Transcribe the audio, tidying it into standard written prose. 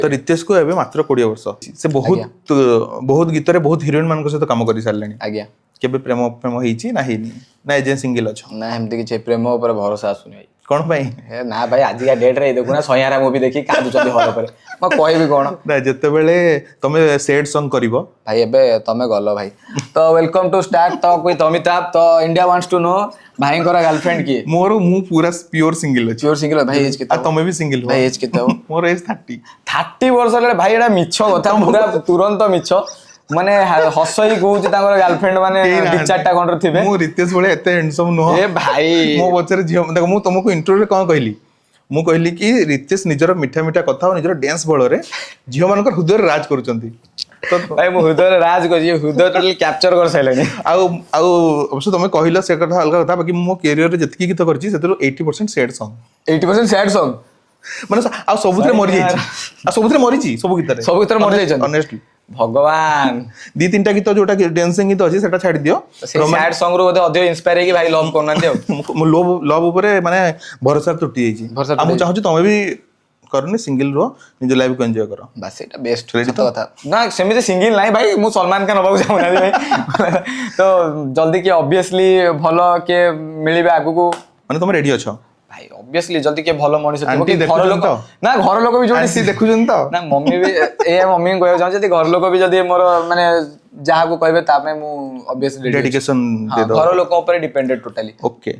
तो रितेश को एबे मात्र 20 वर्ष से बहुत बहुत गीत रे बहुत हिरोइन मान सहित काम कर सारे आज्ञा केबे प्रेम प्रेम होईची ना हेनी ना एजे सिंगल अछ ना एमती किसी प्रेम ऊपर भरोसा आसुनी भाई कोन भाई हे ना भाई आज का डेट रे देखुना सयारा मूवी देखी कादुचंदी हॉल पर म कहबी कोन ना जते बेले तमे सैड सॉन्ग करिवो भाई एबे तमे गलो भाई तो वेलकम टू स्टार्ट तो कोई तमिताभ तो इंडिया वांट्स टू नो भाई कोरा गर्लफ्रेंड की मोर मु पूरा प्योर सिंगल अछि प्योर सिंगल भाई एज आ कितना तमे भी सिंगल भाई एज कितना हो मोर एज 30 वर्ष रे भाई एटा मिछ कथा पूरा तुरंत मिछ माने हसई कहूची तांकर गर्लफ्रेंड माने दि चारटा कोन थिबे मु रितेश बळे एते हैंडसम नो ए भाई मो बचरे झियो देखो मु तुमको इंट्रो रे कोन कहली मु कहली कि रितेश निजर मिठा मिठा कथा और निजर डांस बळ रे झियो मानकर हृदय रे राज करूचंती तो भाई मु हृदय राज कर हृदय टोटल कैप्चर कर साइलेनी आउ आउ अवश्य तुम कहल से कथा अलग कथा बाकी मो कैरियर रे जतकी गीत करछि सेतरो 80% सैड सॉन्ग 80% सैड सॉन्ग माने आ सबुतरे मरि जाइछि आ सबुतरे मरिछि सब गीत रे सब गीत रे मरि जाइछन ऑनेस्टली भगवान दी तीनटा गीत जोटा डांसिंग गीत अछि सेटा छाडी दियो सैड सॉन्ग रो अधिक इंस्पायर हे कि भाई लव करना दियो मो लव लव ऊपर माने भरोसा टूटी जाइछि आ मु चाहू तमे भी करनी सिंगल रो निज लाइफ को एंजॉय करो बस एटा बेस्ट सत कथा ना सेमिति सिंगल नाही भाई मु सलमान खान हबाऊ चाहू ना भाई तो जल्दी कि ऑब्वियसली भलो के मिलिबे आगु को माने तुम रेडी अछो भाई ऑब्वियसली जल्दी के भलो मनिस थिबो आंटी कि घर लोक ना घर लोक भी जोडी आंटी देखुजन तो ना मम्मी भी ए मम्मी को कहउ जदी घर लोक भी जदी मोर माने जहा को कहबे ता में मु ऑब्वियसली डेडिकेशन दे दो घर लोक ऊपर डिपेंडेंट टोटली ओके